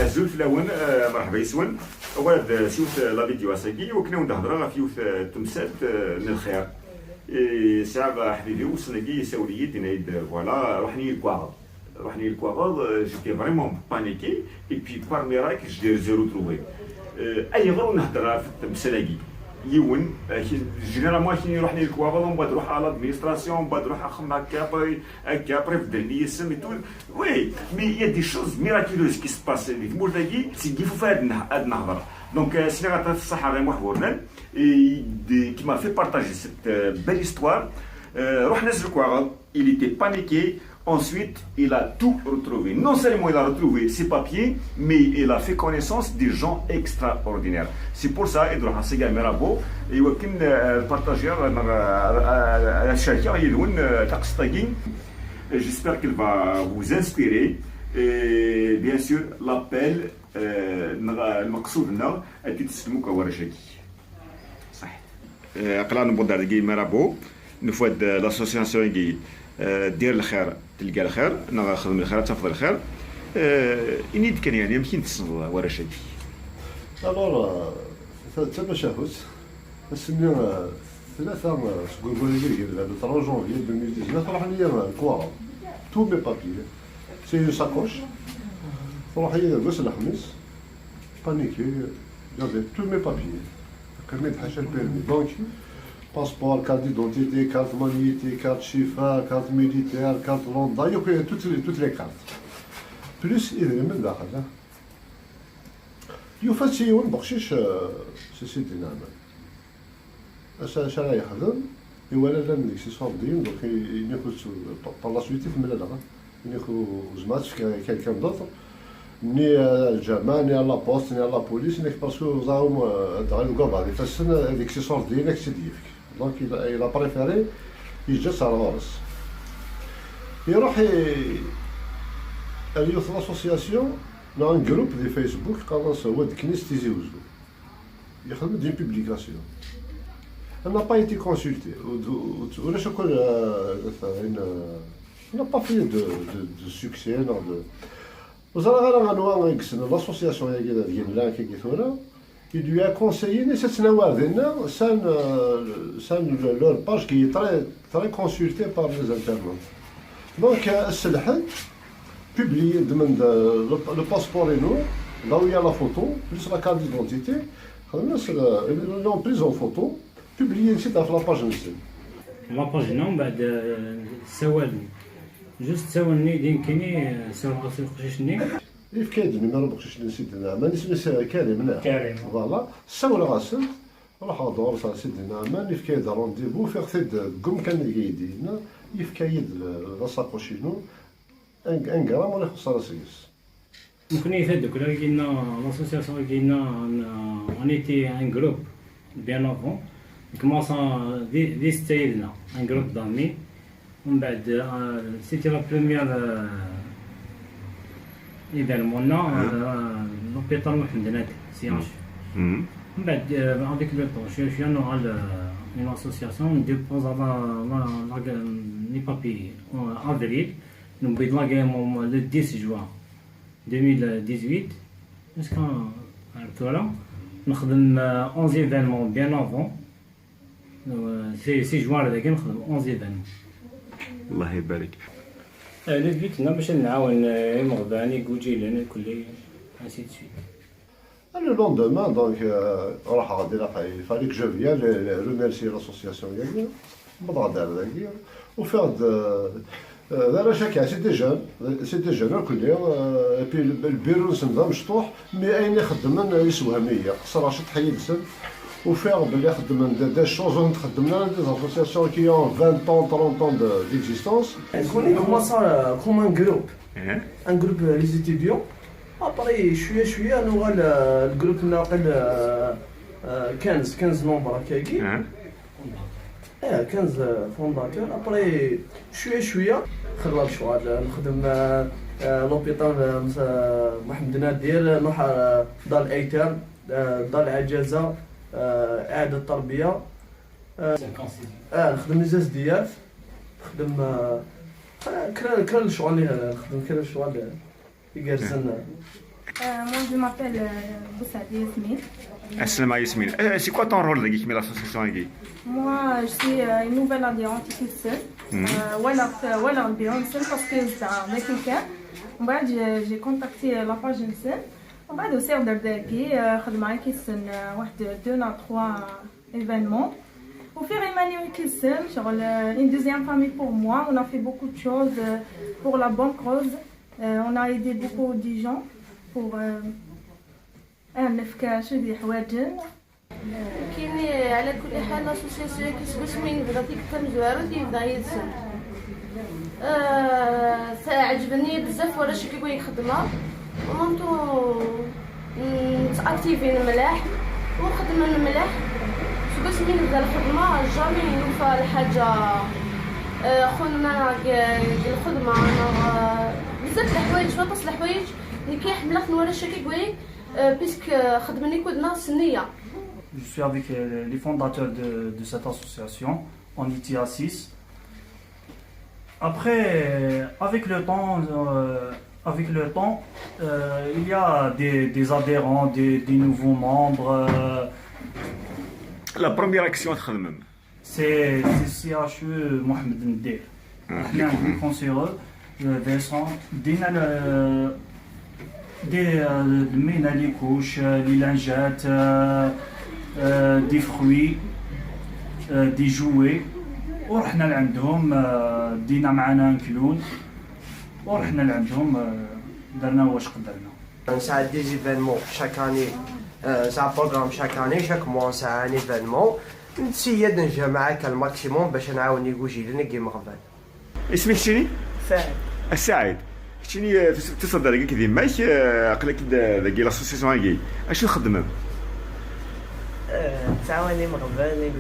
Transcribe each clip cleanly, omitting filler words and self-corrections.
زول فلاون مرحبا يسون ولد سيوت لا فيديو اساكي وكنا ندهضروا في يوث تمثال الخير ساعه حبيبي وصلني ساولي دينايد فوالا روحني الكواغ جيتي فريمون بانيكي اي بي بارمي راك جدير زيرو تروي اي غير نهضر في التمثالاكي يون جينيرالمون كي يروحني الكواغ ومن بعد نروح على لادمينستراسيون ومن بعد نروح نخدم هكا بريف درني يسم تو وي مي يا دي شوز ميراكيلوز كي سباس اللي في مورداكي تيجيفو في هاد النهضره دونك سينا غاتا في الصحه غير محورنا كيما في بارطاجي سيت بيل استوار روح نزل الكواغ il était paniqué. Ensuite, il a tout retrouvé. Non seulement il a retrouvé ses papiers, mais il a fait connaissance des gens extraordinaires. C'est pour ça qu'il doit se gagner à beau et qu'il partager la chacun يلون تقصتاقين. J'espère qu'il va vous inspirer. Et bien sûr, l'appel المقصود لنا تسلموا كورشاكي. صح. قلنا نبودر كي مرابو نفود l'association كي دير الخير تلقى الخير انا خدم الخير تفضل الخير انيد كان يعني يمكن تصل ورا شادي الوغ تما شافوت السنه ثلاثه تقول لي 3 جونفي 2019 راح ليا الكوارا تو مي بابي سي ساكوش راح ليا غسل الخميس بانيكي جافي تو مي بابي كملت حاجه البيرمي دونك passeport, carte d'identité, carte manualité, carte chiffre, carte militaire, carte lambda, il y a toutes les cartes. Plus إذا من داخل. يفتشون بخشيش سيدي نعمل. اش راه يخدم ولا لا من اكسسوار ديال دونك ياخذ بار لا سويت في ملاله ياخذ زمات في كان دوطر ني الجامعه ني لا بوست ني لا بوليس ني باسكو زاهم غادي غادي فالسن الاكسسوار ديالك سيديفك دونك il a préféré يجلس على الغرس يروح اليوث لاسوسياسيون نا ان جروب دي فيسبوك قالوا هو كنيس تيزي وزو يخدم دي بوبليكاسيون elle n'a pas été consultée. On n'a pas fait de succès. L'association il lui a conseillé leur page qui est très consultée par les internautes. Donc, elle publie le passeport et nous, là où il y a la photo, plus la carte d'identité. Ils l'ont prise en photo. publié ici dans la page نفسها. لا باج نو بعد سوالني جوست سوالني دين كيني سوال غسل قشيشني كيف كايدني ما ربقش نسيتنا ما نسمي كريم لا كريم فوالا سوال غسل راح دور صار سيدنا ما يف كايد رونديفو في خد قم كان يدينا يف كايد لاصاكوشينو ان غرام ولا خساره سيس ممكن يفيدك ولا لقينا لاسوسياسيون لقينا on était un groupe bien avant commençant dès ستايلنا un groupe d'amis ومن بعد c'était la première événement l'hôpital محمد نادر سيانش من بعد avec le temps je suis dans une association on dépose les papiers en avril nous بدنا le 10 juin 2018 jusqu'à voilà نخدم 11 événements bien avant سي جوار هذاك نخدم 11 événements الله يبارك. لو بيت هنا باش نعاون المغباني كوجيلان الكل ainsi de suite. Le lendemain, donc, il fallait que je vienne remercier l'association Yagia, ou faire de. chacun, c'est des jeunes, et puis le bureau c'est un مشطوح mais أين يخدمن يسوهمية قصر عشان تحيد ou faire des choses des associations qui ont 20 ans, 30 ans d'existence. On commence comme un groupe les étudiants. Après, je suis à nous le groupe ناقل 15 membres كاكي. 15 فونداتور. Après, شوية خلال شوال نخدم لوبيطال محمد نادر نروح دار الايتام دار العجازة إعادة التربية نخدم لي ديال نخدم كل الشغل اللي نخدم كل الشغل اللي جالسين Moi, je m'appelle Boussadi Yasmine. Assalamu Yasmine. C'est quoi ton rôle dans l'association ici? Moi, je suis une nouvelle adhérente ici seule. Voilà, parce que j'étais avec quelqu'un. J'ai contacté la page Nsen. وبعد وصير درداكي خدمة كيسن واحد 2 à 3 événements. Pour faire Emmanuel Kissen, une deuxième famille pour moi. On a fait beaucoup de choses pour la bonne cause. On a aidé beaucoup de gens pour نفكاش دي حوايج. كاين على كل حال لاسوسياسيون كيسبس من بغاتي كم زوارو يبدا يتسن عجبني بزاف ولا شي كيبغي يخدمها ومامتو متاكتيفين ملاح وخدمه ملاح سبس من بدا الخدمه جامي يوفى الحاجه خونا الخدمه بزاف الحوايج فاطس الحوايج اللي كيحمل خن ولا شي كيبغي puisque je suis avec les fondateurs de cette association, on y a 6. Après, avec le temps, il y a des adhérents, des nouveaux membres. La première action c'est CHE Mohamed Ndir. Il y a un conseiller, Vincent, المينا لي كوش لي لانجات دي فروي دي جوي ورحنا لعندهم دينا معنا نكلون ورحنا لعندهم درنا واش قدرنا نساعد دي زيفينمون شاك اني نساعد بروغرام شاك اني شاك موا نساعد ايفينمون نتسيد نجمع كالماكسيموم باش نعاون يجوجي لنا كيما قبل. اسمك شنو؟ سعيد. السعيد. شنو تصدر كي ديماك عقلك داكي لاسوسيسيون هاكي اش نخدم؟ تعاوني مغباني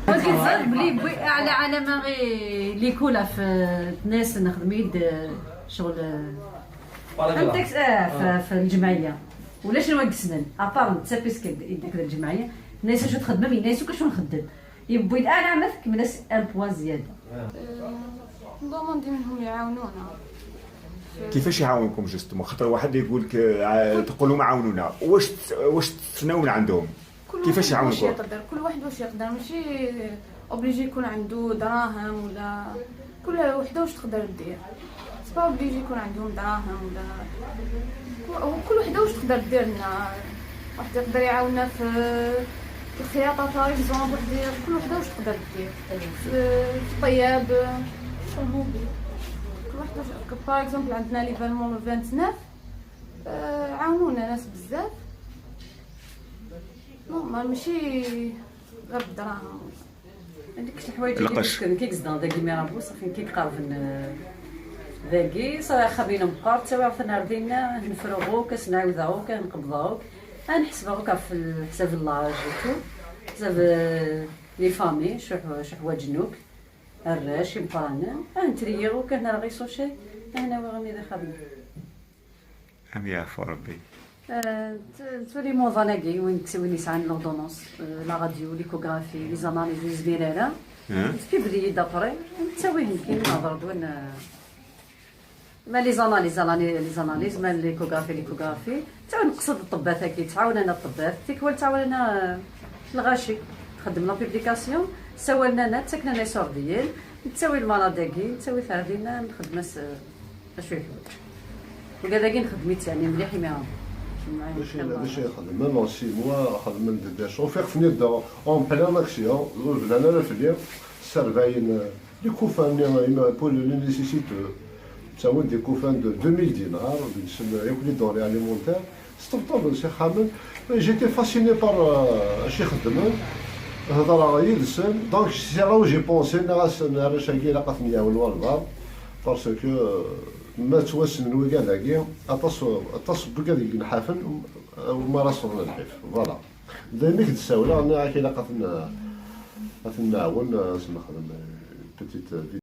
كيتزاد بلي على علامه غير لي كولا في الناس نخدم يد شغل فهمتك في الجمعيه ولا شنو نقصنا ابار حتى بيسك يديك الجمعيه الناس شنو تخدم يناسو كشنو نخدم يبغي الاعلى مثك من ناس ان بوا زياده ضمن منهم يعاونونا. كيفاش يعاونكم جوستومون؟ خاطر واحد يقول لك تقولوا ما عاونونا واش تسناو من عندهم؟ كيفاش يعاونكم؟ كل واحد واش يقدر ماشي اوبليجي يكون عنده دراهم ولا كل وحده واش تقدر دير سبا اوبليجي يكون عندهم دراهم ولا كل وحده واش تقدر دير لنا. واحد يقدر يعاوننا في الخياطه باغ اكزومبل كل وحده واش تقدر دير في الطياب كل واحد واش باغ اكزومبل عندنا ليفالمون لو 29 عاونونا ناس بزاف نورمال ماشي غير بالدراهم. هذيك الحوايج اللي كيقصدوا داكي ميرابو صافي كيقارب داكي صافي خابينا مقار حتى عرفنا ردينا نفرغوك نعاودوك نقبضوك نحسبوك في حساب اللاج وتو حساب لي فامي شو حوايج نوك الراش يمقانا نتريغوك هنا راه غيسوشي هنا وغني ذا خابين ام يعفو ربي. تولي موظناكي وين تسوي نسعان لوردونونس لا راديو ليكوغرافي لي زاناليز لي زميلاله تفيبري دابري تسويهم كاين نهضر دوين ما لي زاناليز ما ليكوغرافي تعاون نقصد الطبات هكي تعاوننا الطبات تيكوال تعاوننا الغاشي تخدم لا بوبليكاسيون تسوي لنا تسكن لنا سورديين تسوي المرضاكي تسوي ثاردينا نخدم شويه وكذاكي نخدميت يعني مليح ما ماشي يخدم ميم 6 موا خدم دي شوفير فني دا اون بلان اكسيون بدانا لا فيلير سيرفاين لي كوفان بور لي نيسيسيتو تساوي دي كوفان دو 2000 دينار ياكل لي دوري اليمونتير ستوب سي خامل جيتي فاسيني بار اش يخدم هضر يدسن دونك سي لا جي بونسي انا شاكي لاقاتني يعاون والبار باسكو ما توسن الوكاداكي اطاس بكاداك نحافن وما راسنا الحيف فوالا دايما كتساولا انا كي لاقاتنا نعاون نخدم بيتيت